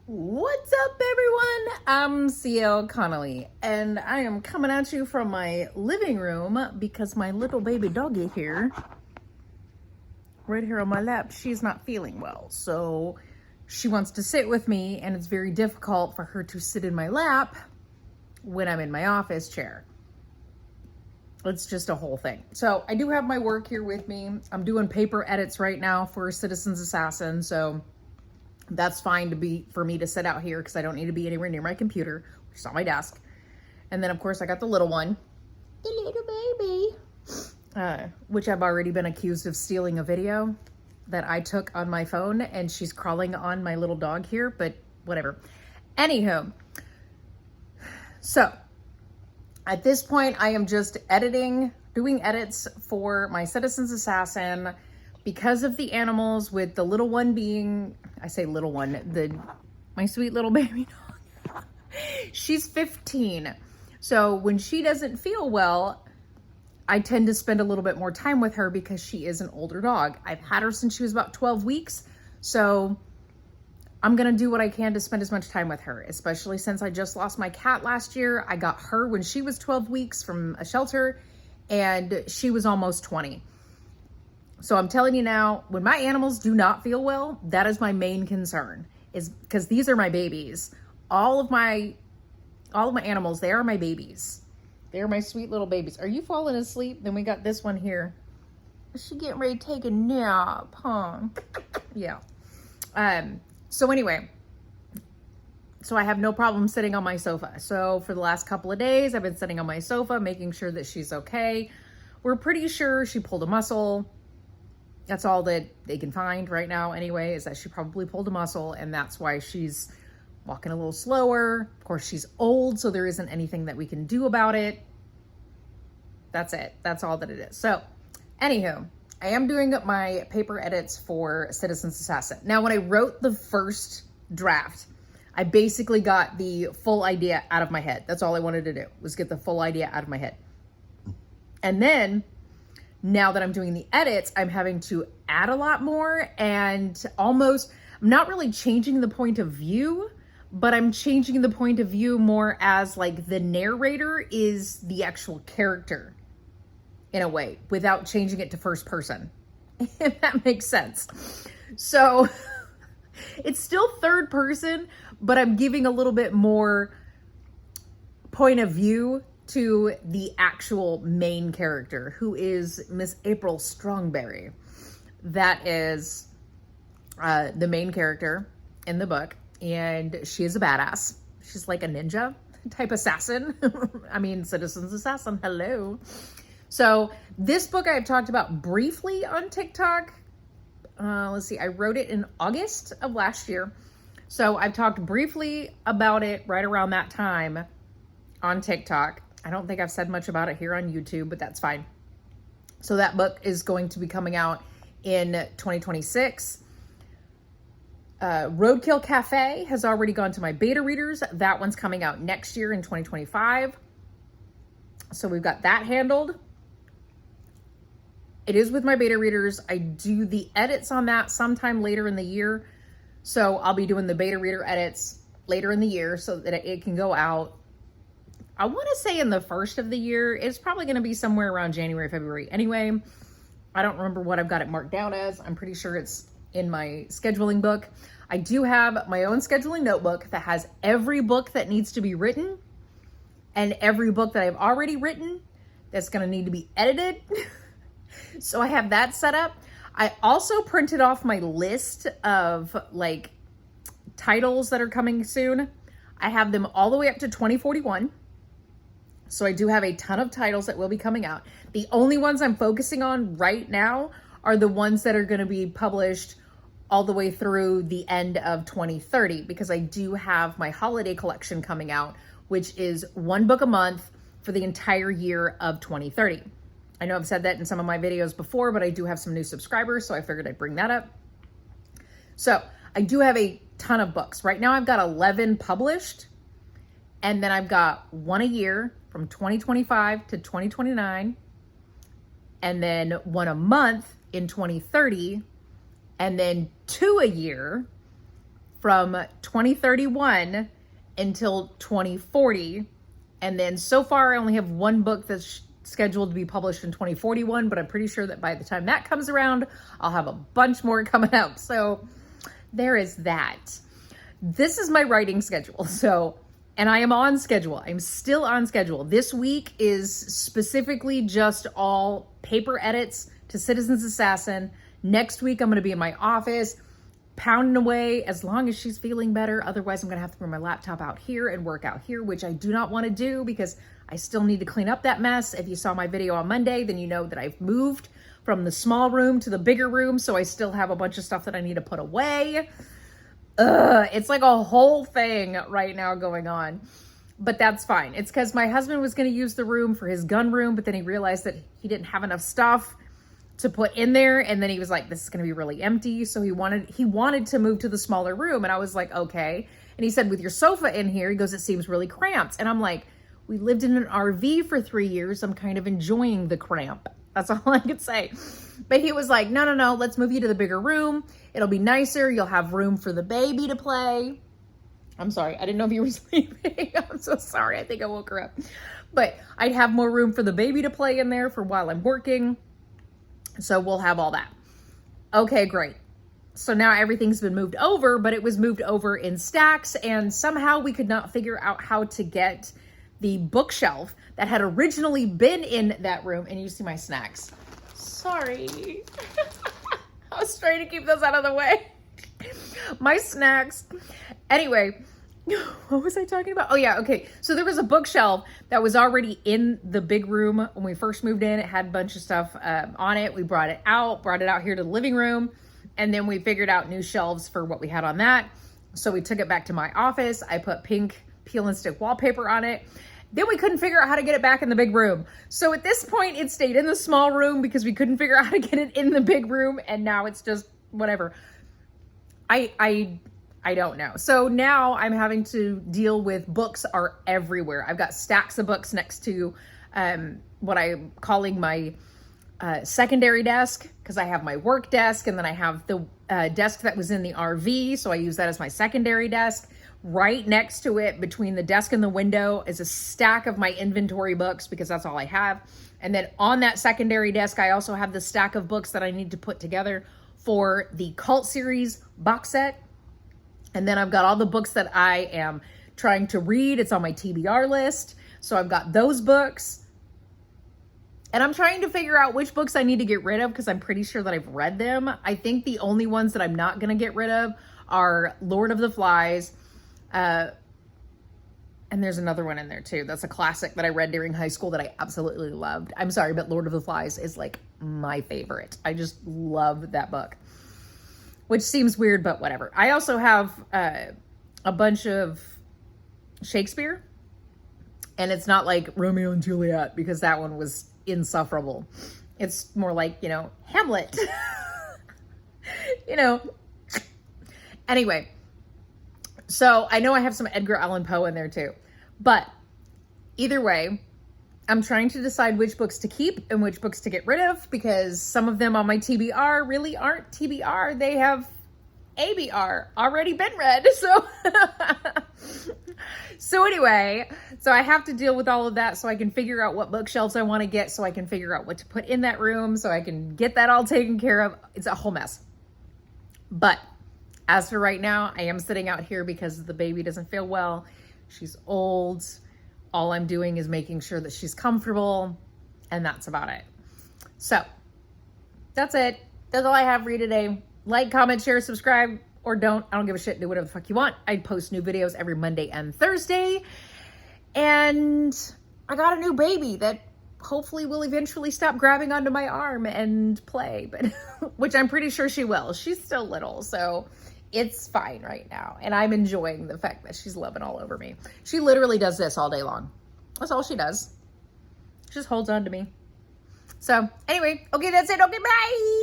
What's up, everyone? I'm CL Connolly, and I am coming at you from my living room because my little baby doggy here, right here on my lap, she's not feeling well. So she wants to sit with me, and it's very difficult for her to sit in my lap when I'm in my office chair. It's just a whole thing. So I do have my work here with me. I'm doing paper edits right now for Citizens Assassin, so that's fine for me to sit out here because I don't need to be anywhere near my computer, which is on my desk. And then, of course, I got the little one, the little baby, which I've already been accused of stealing a video that I took on my phone, and she's crawling on my little dog here, but whatever. Anywho, so at this point, I am just doing edits for my Citizens Assassin because of the animals, with the little one being, I say little one, my sweet little baby dog. She's 15. So when she doesn't feel well, I tend to spend a little bit more time with her because she is an older dog. I've had her since she was about 12 weeks. So I'm going to do what I can to spend as much time with her, especially since I just lost my cat last year. I got her when she was 12 weeks from a shelter, and she was almost 20. So I'm telling you now, when my animals do not feel well, that is my main concern, is because these are my babies. All of my animals, they are my babies. They're my sweet little babies. Are you falling asleep? Then we got this one here. Is she getting ready to take a nap, huh? Yeah. So anyway, so I have no problem sitting on my sofa. So for the last couple of days, I've been sitting on my sofa, making sure that she's okay. We're pretty sure she pulled a muscle. That's all that they can find right now anyway, is that she probably pulled a muscle, and that's why she's walking a little slower. Of course, she's old, so there isn't anything that we can do about it. That's it. That's all that it is. So, anywho, I am doing my paper edits for Citizens Assassin. Now, when I wrote the first draft, I basically got the full idea out of my head. That's all I wanted to do, was get the full idea out of my head. And then, now that I'm doing the edits, I'm having to add a lot more, and I'm not really changing the point of view, but I'm changing the point of view more as like the narrator is the actual character in a way, without changing it to first person, if that makes sense. So it's still third person, but I'm giving a little bit more point of view to the actual main character, who is Miss April Strongberry. That is the main character in the book, and she is a badass. She's like a ninja type assassin. I mean, Citizens Assassin, hello. So this book I have talked about briefly on TikTok. Let's see, I wrote it in August of last year. So I've talked briefly about it right around that time on TikTok. I don't think I've said much about it here on YouTube, but that's fine. So that book is going to be coming out in 2026. Roadkill Cafe has already gone to my beta readers. That one's coming out next year in 2025. So we've got that handled. It is with my beta readers. I do the edits on that sometime later in the year. So I'll be doing the beta reader edits later in the year so that it can go out, I want to say in the first of the year. It's probably going to be somewhere around January, February. Anyway, I don't remember what I've got it marked down as. I'm pretty sure it's in my scheduling book. I do have my own scheduling notebook that has every book that needs to be written and every book that I've already written that's going to need to be edited. So I have that set up. I also printed off my list of like titles that are coming soon. I have them all the way up to 2041. So I do have a ton of titles that will be coming out. The only ones I'm focusing on right now are the ones that are going to be published all the way through the end of 2030, because I do have my holiday collection coming out, which is one book a month for the entire year of 2030. I know I've said that in some of my videos before, but I do have some new subscribers, so I figured I'd bring that up. So I do have a ton of books. Right now I've got 11 published, and then I've got one a year from 2025 to 2029, and then one a month in 2030, and then 2 a year from 2031 until 2040. And then so far I only have one book that's scheduled to be published in 2041, but I'm pretty sure that by the time that comes around, I'll have a bunch more coming out. So there is that. This is my writing schedule. So, and I am on schedule. I'm still on schedule. This week is specifically just all paper edits to Citizen's Assassin. Next week, I'm going to be in my office pounding away as long as she's feeling better. Otherwise, I'm going to have to bring my laptop out here and work out here, which I do not want to do because I still need to clean up that mess. If you saw my video on Monday, then you know that I've moved from the small room to the bigger room. So I still have a bunch of stuff that I need to put away. It's like a whole thing right now going on, but that's fine. It's because my husband was going to use the room for his gun room, but then he realized that he didn't have enough stuff to put in there. And then he was like, this is going to be really empty. So he wanted to move to the smaller room. And I was like, okay. And he said, with your sofa in here, he goes, it seems really cramped. And I'm like, we lived in an RV for 3 years. I'm kind of enjoying the cramp. That's all I could say. But he was like, no, let's move you to the bigger room. It'll be nicer. You'll have room for the baby to play. I'm sorry. I didn't know if you were sleeping. I'm so sorry. I think I woke her up. But I'd have more room for the baby to play in there for while I'm working. So we'll have all that. Okay, great. So now everything's been moved over, but it was moved over in stacks. And somehow we could not figure out how to get the bookshelf that had originally been in that room. And you see my snacks. Sorry. I was trying to keep those out of the way. My snacks. Anyway, what was I talking about? Oh yeah, okay. So there was a bookshelf that was already in the big room when we first moved in. It had a bunch of stuff on it. We brought it out here to the living room. And then we figured out new shelves for what we had on that. So we took it back to my office. I put pink peel and stick wallpaper on it. Then we couldn't figure out how to get it back in the big room. So at this point, it stayed in the small room because we couldn't figure out how to get it in the big room. And now it's just whatever. I don't know. So now I'm having to deal with books are everywhere. I've got stacks of books next to what I'm calling my secondary desk, because I have my work desk and then I have the desk that was in the RV. So I use that as my secondary desk. Right next to it, between the desk and the window, is a stack of my inventory books because that's all I have. And then on that secondary desk, I also have the stack of books that I need to put together for the Cult series box set. And then I've got all the books that I am trying to read. It's on my TBR list. So I've got those books. And I'm trying to figure out which books I need to get rid of because I'm pretty sure that I've read them. I think the only ones that I'm not going to get rid of are Lord of the Flies. And there's another one in there too. That's a classic that I read during high school that I absolutely loved. I'm sorry, but Lord of the Flies is like my favorite. I just love that book, which seems weird, but whatever. I also have a bunch of Shakespeare, and it's not like Romeo and Juliet because that one was insufferable. It's more like, Hamlet, Anyway. So I know I have some Edgar Allan Poe in there too, but either way, I'm trying to decide which books to keep and which books to get rid of because some of them on my TBR really aren't TBR. They have ABR, already been read. So anyway, so I have to deal with all of that so I can figure out what bookshelves I want to get, so I can figure out what to put in that room, so I can get that all taken care of. It's a whole mess. But as for right now, I am sitting out here because the baby doesn't feel well. She's old. All I'm doing is making sure that she's comfortable, and that's about it. So that's it. That's all I have for you today. Like, comment, share, subscribe, or don't. I don't give a shit. Do whatever the fuck you want. I post new videos every Monday and Thursday. And I got a new baby that hopefully will eventually stop grabbing onto my arm and play, but which I'm pretty sure she will. She's still little, so it's fine right now. And I'm enjoying the fact that she's loving all over me. She literally does this all day long. That's all she does. She just holds on to me. So anyway, okay, that's it. Okay, bye.